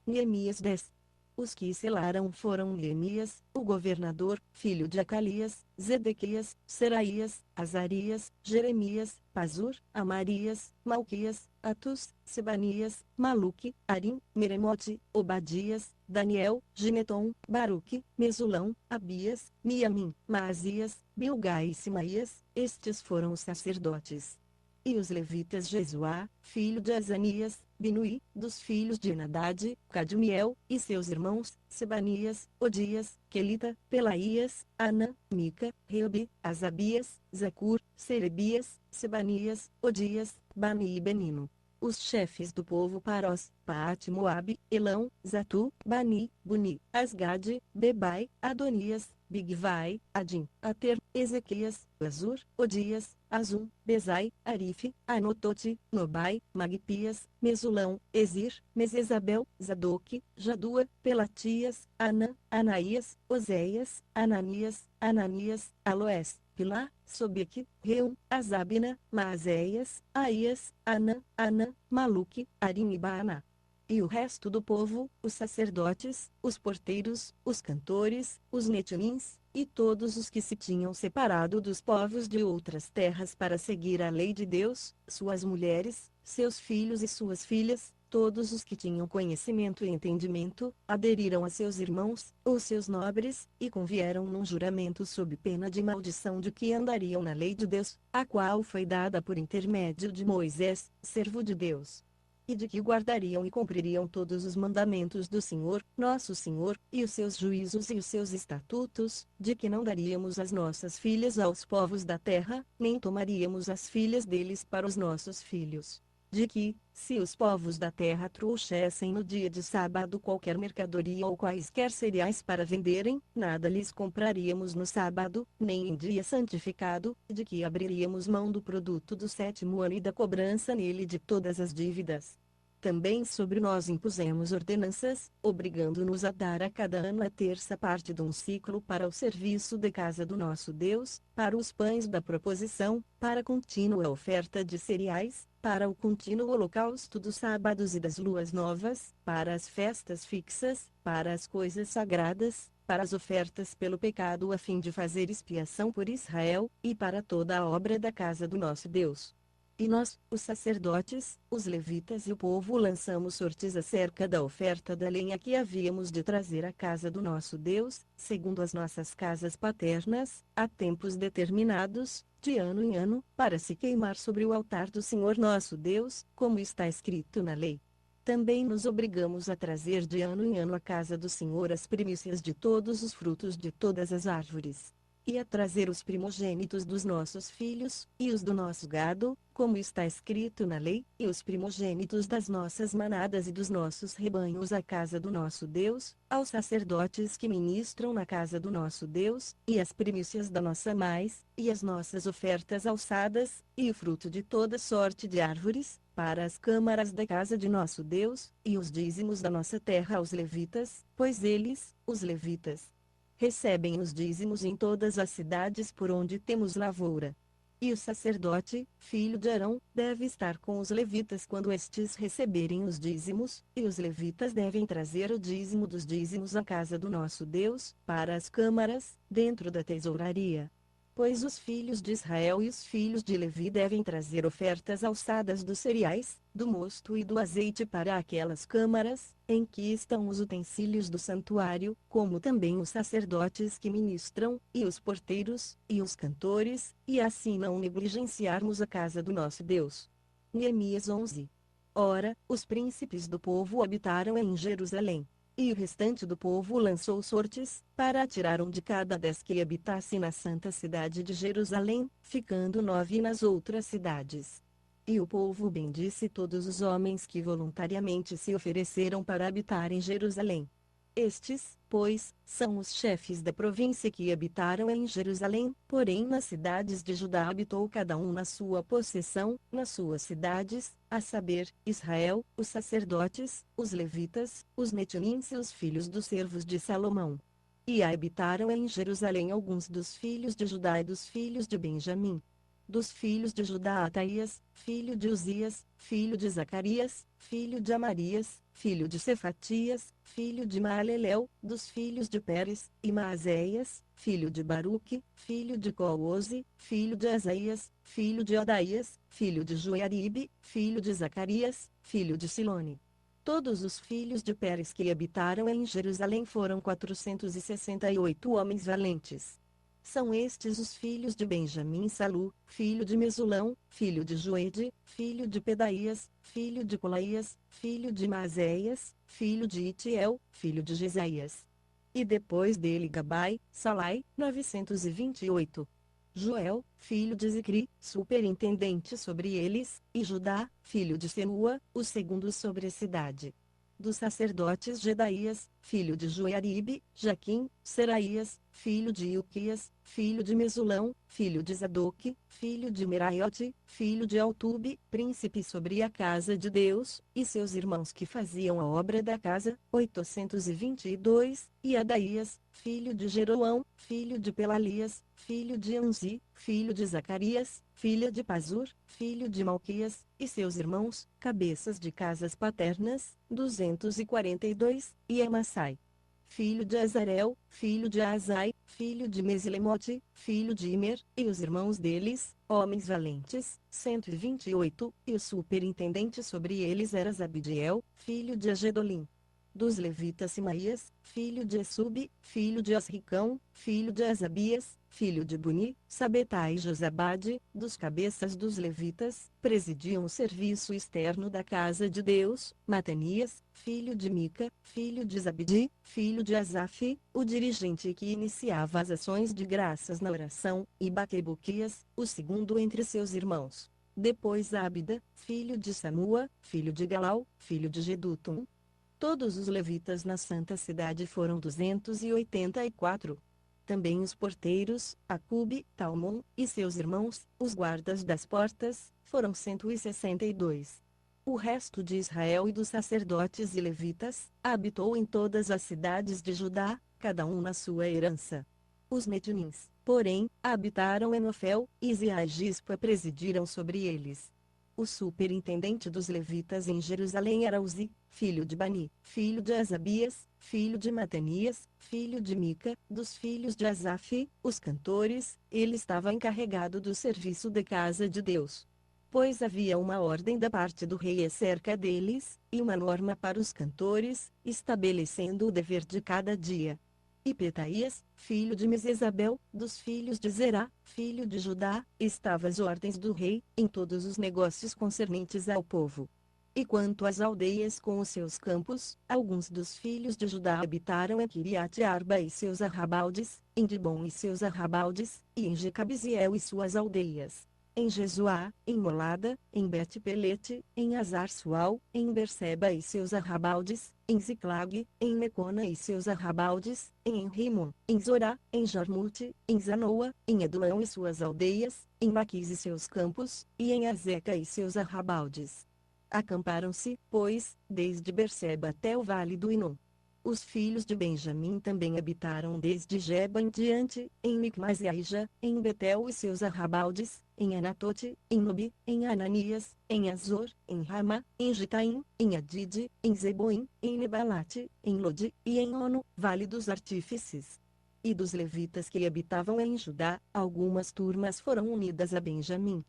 Neemias 10. Os que selaram foram Neemias, o governador, filho de Acalias, Zedequias, Seraías, Azarias, Jeremias, Pazur, Amarias, Malquias, Atus, Sebanias, Maluque, Arim, Meremote, Obadias, Daniel, Gineton, Baruque, Mesulão, Abias, Miamim, Maasias, Bilgai e Simaías. Estes foram os sacerdotes. E os levitas Jesuá, filho de Azanias, Binui, dos filhos de Enadade, Cadmiel, e seus irmãos, Sebanias, Odias, Quelita, Pelaías, Anã, Mica, Reubi, Asabias, Zacur, Serebias, Sebanias, Odias, Bani e Benino. Os chefes do povo Parós, Paate Moabe, Elão, Zatu, Bani, Buni, Asgade, Bebai, Adonias, Bigvai, Adim, Ater, Ezequias, Azur, Odias, Azum, Bezai, Arife, Anotote, Nobai, Magpias, Mesulão, Ezir, Mesesabel, Zadoque, Jadua, Pelatias, Anã, Anaías, Oséias, Ananias, Aloés, Pilá, Sobeque, Reum, Azabina, Maazéias, Aías, Anã, Maluque, Arim e Baaná. E o resto do povo, os sacerdotes, os porteiros, os cantores, os netilins, e todos os que se tinham separado dos povos de outras terras para seguir a lei de Deus, suas mulheres, seus filhos e suas filhas, todos os que tinham conhecimento e entendimento, aderiram a seus irmãos, ou seus nobres, e convieram num juramento sob pena de maldição de que andariam na lei de Deus, a qual foi dada por intermédio de Moisés, servo de Deus, e de que guardariam e cumpririam todos os mandamentos do Senhor, nosso Senhor, e os seus juízos e os seus estatutos, de que não daríamos as nossas filhas aos povos da terra, nem tomaríamos as filhas deles para os nossos filhos. De que, se os povos da terra trouxessem no dia de sábado qualquer mercadoria ou quaisquer cereais para venderem, nada lhes compraríamos no sábado, nem em dia santificado, de que abriríamos mão do produto do 7º ano e da cobrança nele de todas as dívidas. Também sobre nós impusemos ordenanças, obrigando-nos a dar a cada ano a terça parte de um ciclo para o serviço de casa do nosso Deus, para os pães da proposição, para a contínua oferta de cereais, para o contínuo holocausto dos sábados e das luas novas, para as festas fixas, para as coisas sagradas, para as ofertas pelo pecado a fim de fazer expiação por Israel, e para toda a obra da casa do nosso Deus. E nós, os sacerdotes, os levitas e o povo lançamos sortes acerca da oferta da lenha que havíamos de trazer à casa do nosso Deus, segundo as nossas casas paternas, a tempos determinados, de ano em ano, para se queimar sobre o altar do Senhor nosso Deus, como está escrito na lei. Também nos obrigamos a trazer de ano em ano à casa do Senhor as primícias de todos os frutos de todas as árvores, e a trazer os primogênitos dos nossos filhos, e os do nosso gado, como está escrito na lei, e os primogênitos das nossas manadas e dos nossos rebanhos à casa do nosso Deus, aos sacerdotes que ministram na casa do nosso Deus, e as primícias da nossa mais, e as nossas ofertas alçadas, e o fruto de toda sorte de árvores, para as câmaras da casa de nosso Deus, e os dízimos da nossa terra aos levitas, pois eles, os levitas, recebem os dízimos em todas as cidades por onde temos lavoura. E o sacerdote, filho de Arão, deve estar com os levitas quando estes receberem os dízimos, e os levitas devem trazer o dízimo dos dízimos à casa do nosso Deus, para as câmaras, dentro da tesouraria. Pois os filhos de Israel e os filhos de Levi devem trazer ofertas alçadas dos cereais, do mosto e do azeite para aquelas câmaras, em que estão os utensílios do santuário, como também os sacerdotes que ministram, e os porteiros, e os cantores, e assim não negligenciarmos a casa do nosso Deus. Neemias 11. Ora, os príncipes do povo habitaram em Jerusalém. E o restante do povo lançou sortes, para atirar um de cada 10 que habitasse na santa cidade de Jerusalém, ficando 9 nas outras cidades. E o povo bendisse todos os homens que voluntariamente se ofereceram para habitar em Jerusalém. Estes, pois, são os chefes da província que habitaram em Jerusalém, porém nas cidades de Judá habitou cada um na sua possessão, nas suas cidades, a saber, Israel, os sacerdotes, os levitas, os netilins e os filhos dos servos de Salomão. E habitaram em Jerusalém alguns dos filhos de Judá e dos filhos de Benjamim. Dos filhos de Judá Ataías, filho de Uzias, filho de Zacarias, filho de Amarias, filho de Cefatias, filho de Malelel, dos filhos de Pérez, e Maazéias, filho de Baruque, filho de Coose, filho de Asaías, filho de Odaías, filho de Joiaribe, filho de Zacarias, filho de Silone. Todos os filhos de Pérez que habitaram em Jerusalém foram 468 homens valentes. São estes os filhos de Benjamim: Salu, filho de Mesulão, filho de Joede, filho de Pedaías, filho de Colaías, filho de Maazéias, filho de Itiel, filho de Jesaías. E depois dele Gabai, Salai, 928. Joel, filho de Zicri, superintendente sobre eles, e Judá, filho de Senua, o segundo sobre a cidade. Dos sacerdotes Jedaías, filho de Joiaribe, Jaquim, Seraías, filho de Ilquias, filho de Mesulão, filho de Zadoque, filho de Meraiote, filho de Altube, príncipe sobre a casa de Deus, e seus irmãos que faziam a obra da casa, 822, e Adaías, filho de Jeroão, filho de Pelalias, filho de Anzi, filho de Zacarias, filha de Pazur, filho de Malquias, e seus irmãos, cabeças de casas paternas, 242, e Amassai, filho de Azarel, filho de Azai, filho de Mesilemote, filho de Imer, e os irmãos deles, homens valentes, 128, e o superintendente sobre eles era Zabdiel, filho de Agedolim. Dos levitas Simaías, filho de Essube, filho de Asricão, filho de Asabias, filho de Buni, Sabetai e Josabade, dos cabeças dos levitas, presidiam o serviço externo da casa de Deus, Matanias, filho de Mica, filho de Zabdi, filho de Asaf, o dirigente que iniciava as ações de graças na oração, e Baquebuquias, o segundo entre seus irmãos. Depois Abida, filho de Samua, filho de Galau, filho de Gedutum. Todos os levitas na santa cidade foram 284. Também os porteiros, Acube, Talmon, e seus irmãos, os guardas das portas, foram 162. O resto de Israel e dos sacerdotes e levitas, habitou em todas as cidades de Judá, cada um na sua herança. Os Netinins, porém, habitaram em Ofel, e Zia e Gispa presidiram sobre eles. O superintendente dos levitas em Jerusalém era Uzi, filho de Bani, filho de Asabias, filho de Matanias, filho de Mica, dos filhos de Asaf, os cantores. Ele estava encarregado do serviço da casa de Deus. Pois havia uma ordem da parte do rei acerca deles, e uma norma para os cantores, estabelecendo o dever de cada dia. E Petaías, filho de Mesesabel, dos filhos de Zerá, filho de Judá, estava às ordens do rei, em todos os negócios concernentes ao povo. E quanto às aldeias com os seus campos, alguns dos filhos de Judá habitaram em Kiriat-Arba e seus arrabaldes, em Dibon e seus arrabaldes, e em Jecabiziel e suas aldeias. Em Jesuá, em Molada, em Bet-Pelete, em Azar-Sual, em Berseba e seus arrabaldes, em Ziclag, em Mecona e seus arrabaldes, em Rimon, em Zorá, em Jarmute, em Zanoa, em Edulão e suas aldeias, em Maquis e seus campos, e em Azeca e seus arrabaldes. Acamparam-se, pois, desde Berseba até o vale do Inom. Os filhos de Benjamim também habitaram desde Geba em diante, em Micmas e Aija, em Betel e seus arrabaldes, em Anatote, em Nobi, em Ananias, em Azor, em Ramá, em Gitaim, em Adide, em Zeboim, em Nebalate, em Lode, e em Ono, vale dos artífices. E dos levitas que habitavam em Judá, algumas turmas foram unidas a Benjamim.